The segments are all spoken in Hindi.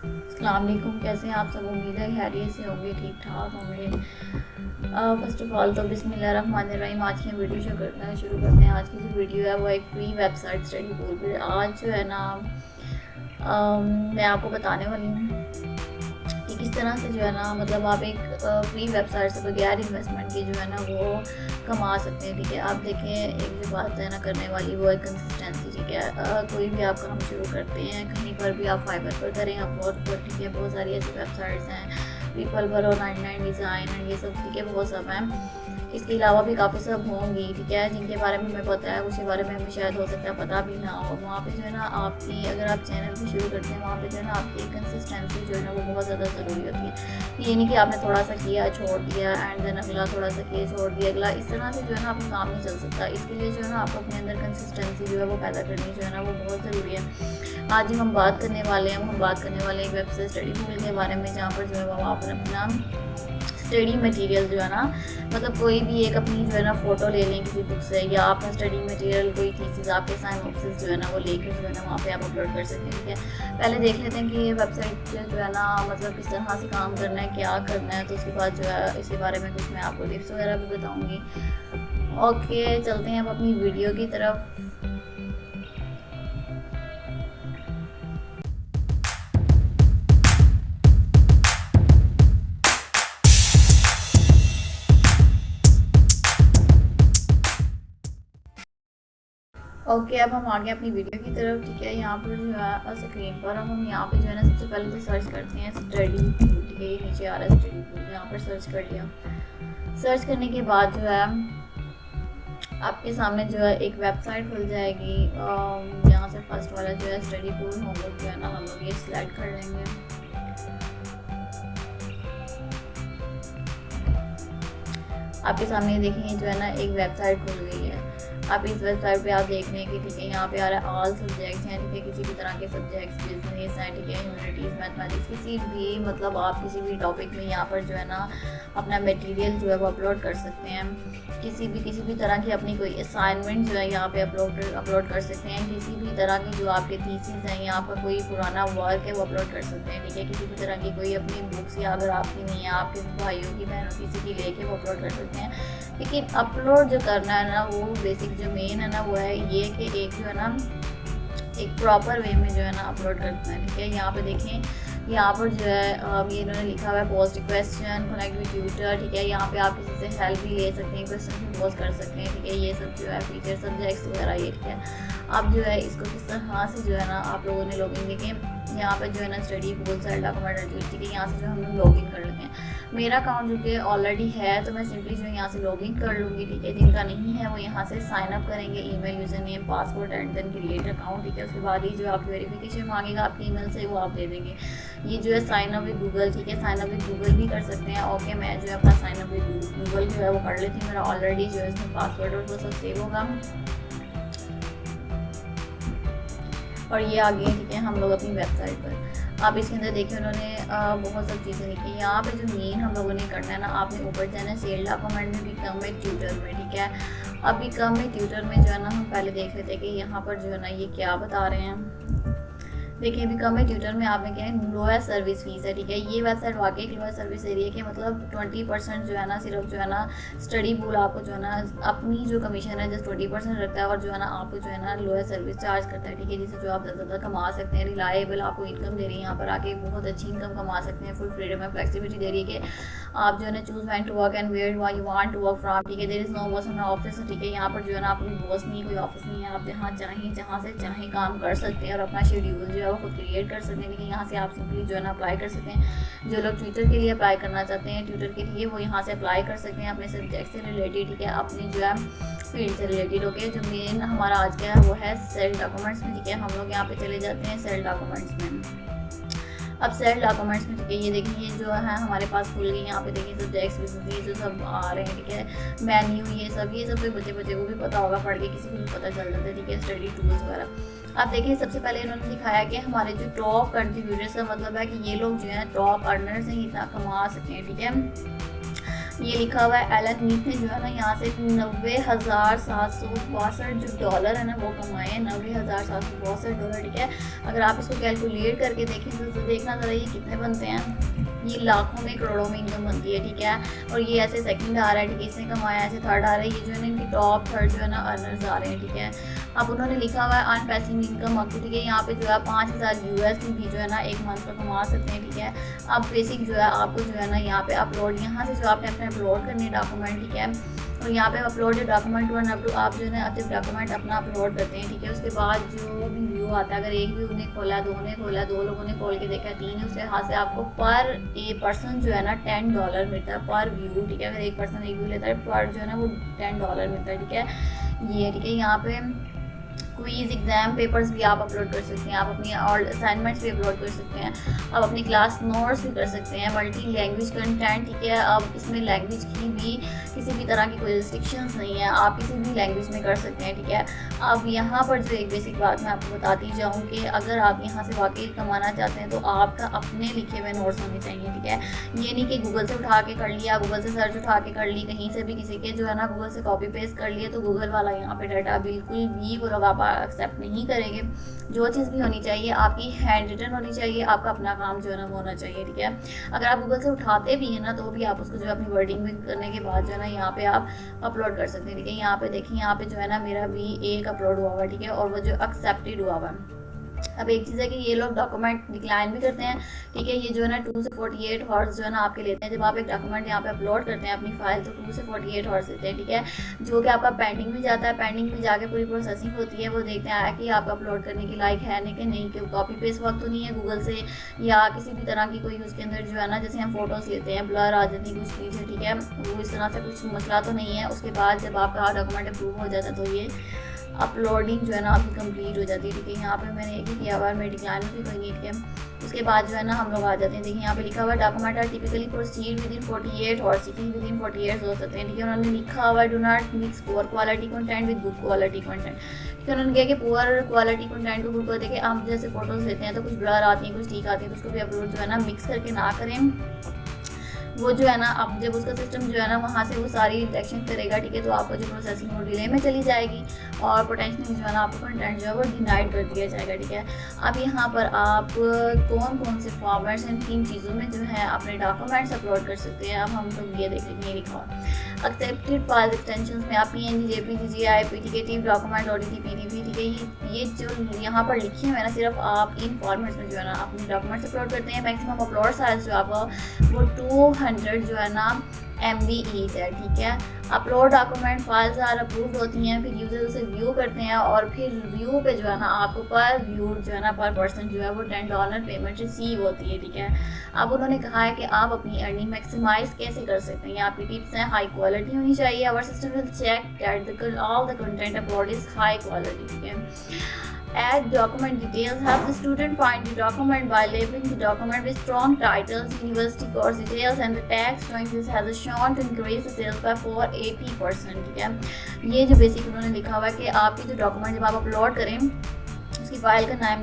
अस्सलाम वालेकुम, कैसे हैं आप सब। उम्मीद है खैरियत से होंगे, ठीक ठाक होंगे। फ़र्स्ट ऑफ़ ऑल तो बिस्मिल्लाहिर्रहमानिर्रहीम। आज की वीडियो शुरू करते हैं। आज की जो वीडियो है वो एक फ्री वेबसाइट स्टडी टूल पर आज जो है ना मैं आपको बताने वाली हूँ कि किस तरह से जो है ना मतलब आप एक फ्री वेबसाइट से बगैर इन्वेस्टमेंट के जो है ना वो कमा सकते हैं। ठीक है, आप देखें, एक जो बात है ना करने वाली वो है कंसिस्टेंसी। ठीक है, कोई भी आप काम शुरू करते हैं, कहीं पर भी आप फाइबर पर करें, अपलोड पर, ठीक है, बहुत सारी ऐसी वेबसाइट्स हैं, पीपल पर और 99 डिज़ाइन एंड ये सब, ठीक है, बहुत सब हैं। इसके अलावा भी काफ़ी सब होंगी, ठीक है, जिनके बारे में हमें पता है, उसके बारे में हमें शायद हो सकता है पता भी ना हो। वहाँ पे जो है ना आपकी, अगर आप चैनल भी शुरू करते हैं, वहाँ पे जो है ना आपकी कंसिस्टेंसी जो है ना वो बहुत ज़्यादा ज़रूरी होती है। ये नहीं कि आपने थोड़ा सा किया छोड़ दिया एंड देन अगला थोड़ा सा किया छोड़ दिया अगला, इस तरह से जो है ना आपका काम नहीं चल सकता। इसके लिए जो है ना आपको अपने अंदर कंसिस्टेंसी जो है वो पैदा करनी जो है ना वो बहुत ज़रूरी है। आज हम बात करने वाले हैं एक वेबसाइट स्टडी टूल के बारे में, जहाँ पर जो है वो आप अपना स्टडी मटेरियल जो है ना मतलब कोई भी एक अपनी जो है ना फ़ोटो ले लें किसी बुक से, या अपना स्टडी मटेरियल कोई थीसिस आपके साइनॉप्सिस जो है ना वो लेकर जो है ना वहाँ पे आप अपलोड कर सकते हैं। ठीक है, पहले देख लेते हैं कि ये वेबसाइट जो है ना मतलब किस तरह से काम करना है, क्या करना है, तो उसके बाद जो है इसके बारे में कुछ मैं आपको टिप्स वगैरह भी बताऊँगी। ओके, चलते हैं अब अपनी वीडियो की तरफ। ओके, अब हम आ गए अपनी वीडियो की तरफ। ठीक है, यहाँ पर जो है स्क्रीन पर हम यहाँ पे जो है ना सबसे पहले तो सर्च करते हैं स्टडी टूल। ठीक है, ये नीचे आ रहा है स्टडी टूल, यहाँ पर सर्च कर लिया। सर्च करने के बाद जो है आपके सामने जो है एक वेबसाइट खुल जाएगी। यहाँ से फर्स्ट वाला जो है स्टडी टूल होमवर्क जो है ना हम लोग ये सिलेक्ट कर लेंगे। आपके सामने देखेंगे जो है ना एक वेबसाइट खुल गई है। आप इस वेबसाइट पे आप देख लें कि ठीक है, यहाँ पे आ रहा है ऑल सब्जेक्ट्स हैं। ठीक है, किसी भी तरह के सब्जेक्ट्स, बिजनेस हैं, ठीक है, ह्यूमैनिटीज़, मैथमेटिक्स, किसी भी मतलब आप किसी भी टॉपिक में यहाँ पर जो है ना अपना मटेरियल जो है वो अपलोड कर सकते हैं। किसी भी तरह की अपनी कोई असाइनमेंट जो है यहाँ पे अपलोड कर सकते हैं। किसी भी तरह की जो आपके थीसिस हैं या आपका कोई पुराना वर्क है वो अपलोड कर सकते हैं। ठीक है, किसी भी तरह की कोई अपनी बुक्स या अगर आपकी नहीं है, आपके भाइयों की, बहनों किसी की लेके वो अपलोड कर सकते हैं। लेकिन अपलोड जो करना है ना वो बेसिक जो मेन है ना वो है ये कि एक जो है ना एक प्रॉपर वे में जो है ना अपलोड करना है। ठीक है, यहाँ पे देखें, यहाँ पर जो है ये इन्होंने लिखा हुआ है post question, connect with tutor. ठीक है, यहाँ पे आप किसी से हेल्प भी ले सकते हैं, क्वेश्चन भी पोस्ट कर सकते हैं। ठीक है, ये सब जो है फीचर सब्जेक्ट्स वगैरह ये। ठीक है, आप जो है इसको किस तरह से जो है ना आप लोगों ने लॉगिन देखें, यहाँ पे जो है ना स्टडी पूल सेल डॉक्यूमेंट। ठीक है, यहाँ से जो हम लोग लॉगिन कर लेते हैं। मेरा अकाउंट जो कि ऑलरेडी है तो मैं सिंपली जो यहाँ से लॉगिन कर लूँगी। ठीक है, जिनका नहीं है वो यहाँ से साइन अप करेंगे, email, user name, password and then create account. ठीक है, उसके बाद ही जो आपकी वेरिफिकेशन मांगेगा आपकी ईमेल से वो आप दे देंगे। ये जो है साइन अप विद गूगल। ठीक है, साइन अप विद गूगल भी कर सकते हैं। ओके, मैं जो है अपना साइन अप विद गूगल जो है वो कर लेती हूँ। मेरा ऑलरेडी जो है इसमें पासवर्ड और वो सब सेव होगा और ये आ गए। ठीक है, हम लोग अपनी वेबसाइट पर आप इसके अंदर देखिए उन्होंने बहुत सब चीज़ें लिखी हैं। यहाँ पे जो मेन हम लोगों ने करना है ना, आपने ऊपर जाना है सेल डॉक्यूमेंट में, बिकम में, ट्यूटर में। ठीक है, अब बिकम में, ट्यूटर में जो है ना हम पहले देख लेते हैं कि यहाँ पर जो है ना ये क्या बता रहे हैं। देखिए, बिकम है ट्यूटर में आपने क्या है लोअर सर्विस फीस है। ठीक है, ये वेबसाइट वाकई एक लोअर सर्विस एरिया के मतलब 20% जो है ना सिर्फ जो है ना स्टडी पूल आपको जो है ना अपनी जो कमीशन है जस्ट 20% रखता है और जो है ना आपको जो है ना लोअर सर्विस चार्ज करता है। ठीक है, जिससे जो आप ज़्यादा कमा सकते हैं, रिलायबल आपको इनकम दे रही है, यहाँ पर आके बहुत अच्छी इनकम कमा सकते हैं। फुल फ्रीडम है, फ्लेक्सिबिलिटी दे रही है कि आप जो है ना choose when to work and where you want to work from. ठीक है, there is no boss in office. ठीक है, यहाँ पर जो है ना आपको बॉस नहीं है, कोई ऑफिस नहीं है, आप जहाँ से चाहें काम कर सकते हैं और अपना शेड्यूल जो है वो खुद क्रिएट कर सकते हैं। लेकिन यहाँ से आप सिंपली जो है ना अप्लाई कर सकते हैं। जो लोग ट्विटर के लिए अप्लाई करना चाहते हैं, ट्विटर के लिए वो यहाँ से अप्लाई कर सकते हैं अपने सब्जेक्ट से रिलेटेड। ठीक है, अपनी जो है फील्ड से रिलेटेड। ओके, जो मेन हमारा आज का है वो है सेल डॉक्यूमेंट्स में। ठीक है, हम लोग यहाँ पे चले जाते हैं सेल डॉक्यूमेंट्स में। अब सेल डॉक्यूमेंट्स में ठीक है, ये देखिए ये जो है हमारे पास खुल गई। यहाँ पे देखिए सब्जेक्ट्स ये जो सब आ रहे हैं। ठीक है, मेन्यू ये सब कोई बच्चे को भी पता होगा, पढ़ के किसी को भी पता चल जाता है। ठीक है, स्टडी टूल्स वगैरह। आप देखिए सबसे पहले इन्होंने दिखाया कि हमारे जो टॉप कंट्रीब्यूटर्स का मतलब है कि ये लोग जो है टॉप अर्नर्स हैं, इतना कमा सकते हैं। ठीक है, ये लिखा हुआ है एलन मीथ ने जो है ना यहाँ से 90,762 जो डॉलर है ना वो कमाए हैं, 90,762 डॉलर, ठीक है। अगर आप इसको कैलकुलेट करके देखें तो देखना ज़रा ये कितने बनते हैं, ये लाखों में करोड़ों में इनकम बनती है, ठीक है। और ये ऐसे सेकंड आ रहा है, ठीक है, इसने कमाया, ऐसे थर्ड आ रहा है, ये जो है ना इनकी टॉप थर्ड जो है ना अर्नर्स आ रहे हैं, ठीक है। अब उन्होंने लिखा हुआ है अर्न पैसिव इनकम आपको, ठीक है, यहाँ पे जो है 5,000 USD भी जो है ना एक मंथ का कमा सकते हैं, ठीक है। अब बेसिक जो है आपको जो है ना यहाँ पे अपलोड, यहाँ से जो आपने अपने अपलोड करने डॉक्यूमेंट, ठीक है, और यहाँ पे upload document one up to, आप जो है ना जब डॉक्यूमेंट अपना अपलोड करते हैं, ठीक है, उसके बाद जो भी व्यू आता है, अगर एक व्यू ने खोला, दो ने खोला, दो लोगों ने खोल के देखा, तीन है, उसके हाथ से आपको पर ए पर्सन जो है ना $10 मिलता है पर व्यू, ठीक है। अगर एक पर्सन एक व्यू लेता है पर जो है ना वो $10 मिलता है, ठीक है। ये ठीक है, यहाँ पे क्विज एग्जाम पेपर्स भी आप अपलोड कर सकते हैं, आप अपनी और असाइनमेंट्स भी अपलोड कर सकते हैं, आप अपनी क्लास नोट्स भी कर सकते हैं, मल्टी लैंग्वेज कंटेंट, ठीक है। अब इसमें लैंग्वेज की भी किसी भी तरह की कोई रिस्ट्रिक्शंस नहीं है, आप किसी भी लैंग्वेज में कर सकते हैं, ठीक है। अब यहाँ पर जो एक बेसिक बात मैं आपको बताती जाऊँ कि अगर आप यहाँ से वाकई कमाना चाहते हैं तो आपका अपने लिखे हुए नोट्स होने चाहिए, ठीक है। ये नहीं कि गूगल से उठा के कर लिया, गूगल से सर्च उठा के कर ली, कहीं से भी किसी के जो है ना गूगल से कॉपी पेस्ट कर लिए, तो गूगल वाला यहाँ पे डाटा बिल्कुल भी वो लोग आप एक्सेप्ट नहीं करेंगे। जो चीज़ भी होनी चाहिए आपकी हैंड रिटन होनी चाहिए, आपका अपना काम जो है ना वो होना चाहिए, ठीक है। अगर आप गूगल से उठाते भी हैं ना तो भी आप उसको जो है अपनी वर्डिंग में करने के बाद जो है ना यहाँ पे आप अपलोड कर सकते हैं, ठीक है। यहाँ पे देखिए, यहाँ पे जो है ना मेरा भी एक अपलोड हुआ हुआ, ठीक है, और वो जो एक्सेप्टेड हुआ हुआ है। अब एक चीज़ है कि ये लोग डॉक्यूमेंट डिक्लाइन भी करते हैं, ठीक है। ये जो है ना 2 से 48 हॉर्स जो है ना आपके लेते हैं, जब आप एक डॉक्यूमेंट यहाँ पे अपलोड करते हैं अपनी फाइल, तो 2 से 48 हॉर्स देते हैं, ठीक है, जो कि आपका पेंडिंग में जाता है। पेंडिंग में जाके पूरी प्रोसेसिंग होती है, वो देखते हैं कि आप अपलोड करने के लायक है नहीं कि नहीं, कि कॉपी पेस्ट वर्क तो नहीं है गूगल से या किसी भी तरह की कोई उसके अंदर जो है ना, जैसे हम फोटोज़ लेते हैं ब्लर आ जाती है कुछ चीज़, ठीक है, वो इस तरह से कुछ मसला तो नहीं है। उसके बाद जब आपका डॉक्यूमेंट अप्रूव हो जाता है तो ये अपलोडिंग जो है ना आपकी कंप्लीट हो जाती है, ठीक है। यहाँ पे मैंने एक ही किया हुआ है, मैं डिक्लाइन भी कोई नहीं, ठीक है। उसके बाद जो है ना हम लोग आ जाते हैं, देखिए यहाँ पे लिखा हुआ है document are typically proceed within 48 hours, within 48 हो सकते हैं, ठीक है। उन्होंने लिखा हुआ है do not mix poor quality content with good quality content, ठीक है। उन्होंने कहा कि पुअर क्वालिटी कंटेंट को गुड को देखे, हम जैसे फोटोज़ लेते हैं तो कुछ ब्लर आती हैं, कुछ ठीक आती है, तो उसको भी अपलोड जो है ना मिक्स करके ना करें। वो जो है ना अब जब उसका सिस्टम जो है ना वहाँ से वो सारी डिटेक्शन करेगा, ठीक है, तो आपको जो प्रोसेसिंग वो डिले में चली जाएगी और पोटेंशियली जो है ना आपको कंटेंट जो है वो डिनाइड कर दिया जाएगा, ठीक है। अब यहाँ पर आप कौन कौन से फॉर्मेट्स इन 3 चीज़ों में जो है अपने डॉक्यूमेंट्स अपलोड कर सकते हैं। अब हम लोग ये देख लेंगे, लिखा एक्सेप्टेड फाइल एक्सटेंशन में आप PNG, JPG, GIF, टिकेटिव डॉक्यूमेंट, ODT, PDF, ठीक है। ये जो यहाँ पर लिखे हुए हैं ना, सिर्फ आप इन फॉर्मेट्स में जो है ना अपने डॉक्यूमेंट्स अपलोड करते हैं। मैक्सिमम अपलोड साइज जो आपका वो 200 जो है ना MB ईच है, ठीक है। Upload document files are approved होती हैं, फिर यूजर उसे व्यू करते हैं और फिर व्यू पे जो है ना आपको पर व्यू जो है ना पर पर्सन जो है वो $10 पेमेंट रिसीव होती है, ठीक है। अब उन्होंने कहा है कि आप अपनी अर्निंग मैक्सिमाइज कैसे कर सकते हैं। आपकी टिप्स हैं, हाई क्वालिटी होनी चाहिए, our system will check that all the content upload is high quality, ठीक है। Add document details. Help the student find the document by labeling the document with strong titles, university course details, and the tags showing this has a shown to increase the sales by 480%, ठीक है। ये जो बेसिक उन्होंने लिखा हुआ है कि आपकी जो डॉक्यूमेंट जब आप अपलोड करें उसकी फ़ाइल का नाम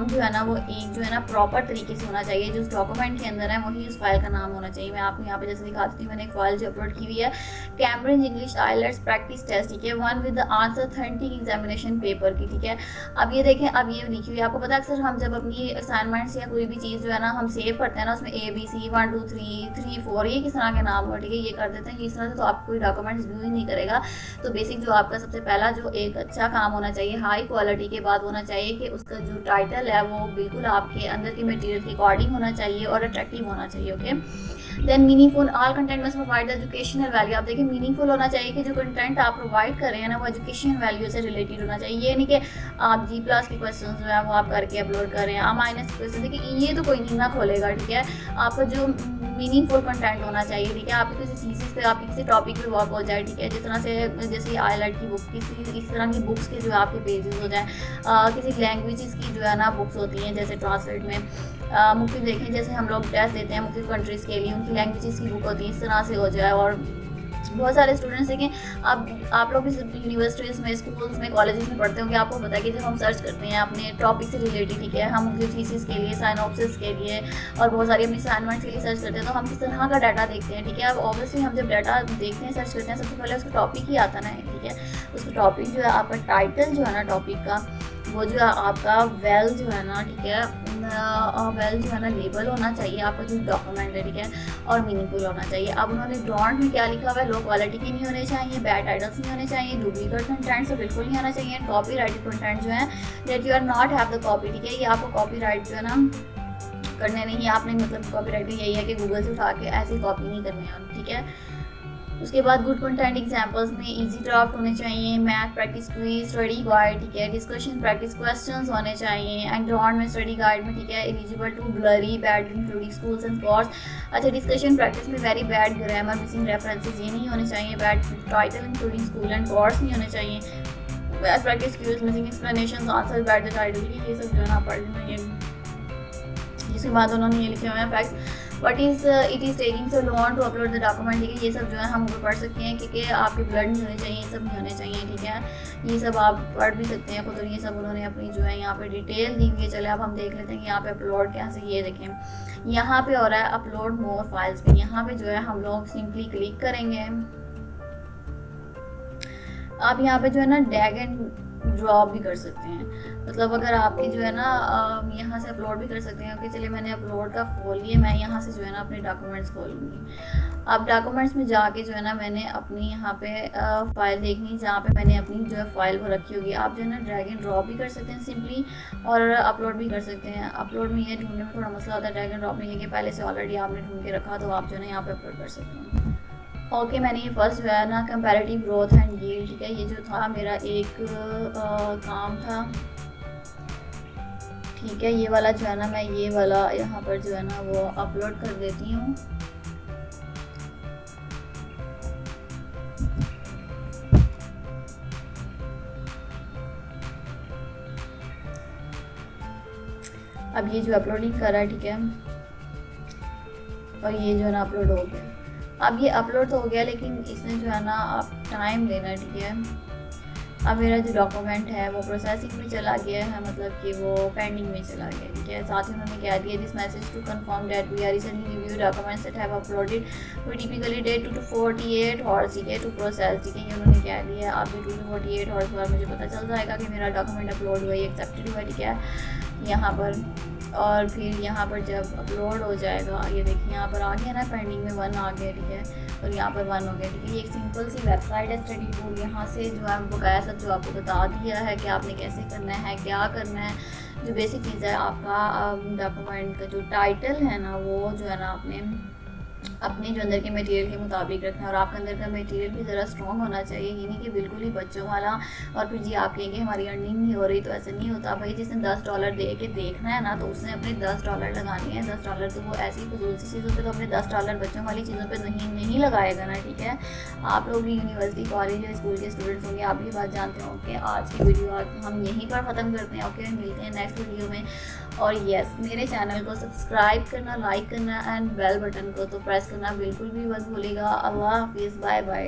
जो है ना वो एक जो है ना प्रॉपर तरीके से होना चाहिए, जो उस डॉक्यूमेंट के अंदर है वही उस फाइल का नाम होना चाहिए। मैं आपको यहाँ पे जैसे दिखाती हूँ, मैंने एक फाइल जो अपलोड की हुई है Cambridge English IELTS practice test, ठीक है, 1 with the answer 30 examination paper की, ठीक है। अब ये देखें, अब ये लिखी हुई है, आपको पता है अक्सर हम जब अपनी असाइनमेंट्स या कोई भी चीज़ जो है ना हम सेव करते हैं ना उसमें ABC 1 2 3 4 ये किस तरह के नाम हो, ठीक है, ये कर देते हैं इस तरह से, तो आपको कोई डॉक्यूमेंट्स व्यू ही नहीं करेगा। तो बेसिक जो आपका सबसे पहला जो एक अच्छा काम होना चाहिए हाई क्वालिटी के बाद होना चाहिए कि उसका जो टाइटल है वो बिल्कुल आपके अंदर के मटेरियल के अकॉर्डिंग होना चाहिए और अट्रैक्टिव होना चाहिए, okay. Then meaningful, all content must provide educational value. आप देखिए मीनिंगफुल होना चाहिए कि जो कंटेंट आप प्रोवाइड कर रहे हैं ना वो एजुकेशन वैल्यू से रिलेटेड होना चाहिए। ये नहीं कि आप G+ के क्वेश्चन जो है वो आप करके अपलोड कर रहे हैं, -के क्वेश्चन, देखिए ये तो कोई नहीं ना खोलेगा, ठीक है। आपका जो मीनिंगफुल कंटेंट होना चाहिए, ठीक है। आपकी किसी चीज़ पे आपकी किसी टॉपिक पे वर्क हो जाए, ठीक है, जिस तरह से जैसे आईएलटीएस की बुक, किसी इस तरह की बुक्स के जो आपके पेजेस हो जाए, किसी लैंग्वेजेस की जो है ना बुक्स होती हैं जैसे ट्रांसलेट में मुख्तलिफ देखें, जैसे हम लोग टेस्ट देते हैं मुख्तलिफ कंट्रीज़ के लिए, उनकी लैंग्वेजेस की बुक होती है, इस तरह से हो जाए। और बहुत सारे स्टूडेंट्स देखें, आप लोग भी यूनिवर्सिटीज़ में, स्कूल्स में, कॉलेजेस में पढ़ते होंगे, आपको पता है कि जब हम सर्च करते हैं अपने टॉपिक से रिलेटेड, ठीक है, हम अपनी थीसिस के लिए, साइनॉप्सिस के लिए और बहुत सारी अपनी असाइनमेंट्स के लिए सर्च करते हैं, तो हम किस तरह का डाटा देखते हैं, ठीक है। अब ऑब्वियसली हम जब डाटा देखते हैं, सर्च करते हैं, सबसे पहले उसका टॉपिक ही आता ना है, ठीक है। उसका टॉपिक जो है, आपका टाइटल जो है ना टॉपिक का, वो जो है आपका वेल जो है ना, ठीक है, वेल जो है ना लेबल होना चाहिए आपका जो डॉक्यूमेंट है, ठीक है, और मीनिंगफुल होना चाहिए। अब उन्होंने डोंट में क्या लिखा हुआ है, लो क्वालिटी के नहीं होने चाहिए, बैड टाइटल्स नहीं होने चाहिए, डुप्लीकेट कंटेंट तो बिल्कुल नहीं होना चाहिए, कॉपी राइटेड कंटेंट जो है that you are not have the copy, ठीक है, ये आपको कॉपी राइट जो है ना करने नहीं है, आपने मतलब कॉपी राइट यही है कि गूगल से उठा के ऐसे कॉपी नहीं करनी है, ठीक है। उसके बाद गुड कंटेंट एग्जांपल्स में इजी ड्राफ्ट होने चाहिए, math practice quiz, study guide, ठीक है, डिस्कशन प्रैक्टिस क्वेश्चंस होने चाहिए, एंड ड्रॉन में स्टडी गाइड में, ठीक है, eligible to blurry bad including schools and course. अच्छा, डिस्कशन प्रैक्टिस में very bad grammar, missing references ये नहीं होने चाहिए, bad title including school and course नहीं होने चाहिए, bad practice cues, missing explanations, answer bad the title, ये सब जो है ना पढ़ लेना। ये जिसके बाद उन्होंने ये लिखे हुए हैं facts but it is taking so long to upload the document, ठीक है, ये सब जो है हम ऊपर पढ़ सकते हैं, क्योंकि आपके ब्लड नहीं होने चाहिए, ये सब नहीं होने चाहिए, ठीक है, ये सब आप पढ़ भी सकते हैं खुद, और ये सब उन्होंने अपनी जो है यहाँ पे डिटेल दी हुई है। चले अब हम देख लेते हैं यहाँ पे अपलोड कैसे, ये देखें यहाँ पे हो रहा है अपलोड मोर फाइल्स पे, यहाँ पे जो है हम लोग सिंपली क्लिक करेंगे। आप यहाँ पे जो है ना ड्रैग एंड ड्रॉप भी कर सकते हैं, मतलब अगर आपकी जो है ना यहाँ से अपलोड भी कर सकते हैं। ओके, चलिए मैंने अपलोड का खोल लिया, मैं यहाँ से जो है ना अपने डॉक्यूमेंट्स खोलूँगी। अब डॉक्यूमेंट्स में जाके जो है ना मैंने अपनी यहाँ पे फाइल देखनी, जहाँ पे मैंने अपनी जो है फाइल वो रखी होगी। आप जो है ना ड्रैग एंड ड्रॉप भी कर सकते हैं सिंपली, और अपलोड भी कर सकते हैं। अपलोड में ये ढूंढने में थोड़ा मसला होता है, ड्रैग एंड ड्रॉप में ये कि पहले से ऑलरेडी आपने ढूंढ के रखा, तो आप जो है ना यहाँ पे अपलोड कर सकते हैं। ओके, मैंने ये फर्स्ट जो है ना कंपैरेटिव ग्रोथ एंड यील्ड, ठीक है, ये जो था मेरा एक काम था, ठीक है, ये वाला जो है ना मैं ये वाला यहाँ पर जो है ना वो अपलोड कर देती हूँ। अब ये जो अपलोडिंग कर रहा है, ठीक है, और ये जो है ना अपलोड हो गया। अब ये अपलोड तो हो गया, लेकिन इसमें जो है ना आप टाइम लेना, ठीक है। अब मेरा जो डॉक्यूमेंट है वो प्रोसेसिंग में चला गया है, मतलब कि वो पेंडिंग में चला गया, ठीक है। साथ ही उन्होंने कह दिया this message to confirm that we are recently review documents that have uploaded we typically take 2 to 48 hours, ठीक है, टू प्रोसेस, ठीक है, ये उन्होंने कह दिया। आप भी 2 to 48 आवर्स बाद मुझे पता चल जाएगा कि मेरा डॉक्यूमेंट अपलोड हुआ, एक्सेप्टेड हुआ, ठीक है, यहाँ पर। और फिर यहाँ पर जब अपलोड हो जाएगा, ये देखिए यहाँ पर आ गया ना, पेंडिंग में 1 आ गया, ठीक है, और यहाँ पर 1 हो गया, ठीक है। ये एक सिंपल सी वेबसाइट है स्टडी टूल, यहाँ से जो है बकाया सब जो आपको बता दिया है कि आपने कैसे करना है, क्या करना है। जो बेसिक चीज़ है, आपका डॉक्यूमेंट का जो टाइटल है ना वो जो है ना आपने अपने जो अंदर के मटेरियल के मुताबिक रखना है, और आपके अंदर का मटेरियल भी ज़रा स्ट्रॉन्ग होना चाहिए, ये नहीं कि बिल्कुल ही बच्चों वाला। और फिर जी आप कहेंगे हमारी अर्निंग नहीं हो रही, तो ऐसा नहीं होता भाई। जिसने $10 दे के देखना है ना, तो उसने अपने $10 लगाने हैं। $10 तो वो ऐसी फजूल सी चीज़ों पे तो अपने $10 बच्चों वाली चीज़ों पे नहीं लगाएगा ना, ठीक है। आप लोग भी यूनिवर्सिटी, कॉलेज या स्कूल के स्टूडेंट्स होंगे, आप ये बात जानते हो कि आज की वीडियो आज हम यहीं पर ख़त्म करते हैं। ओके, मिलते हैं नेक्स्ट वीडियो में। और यस, मेरे चैनल को सब्सक्राइब करना, लाइक करना एंड बेल बटन को तो प्रेस करना बिल्कुल भी मत भूलिएगा। अल्लाह हाफिज़, बाय बाय।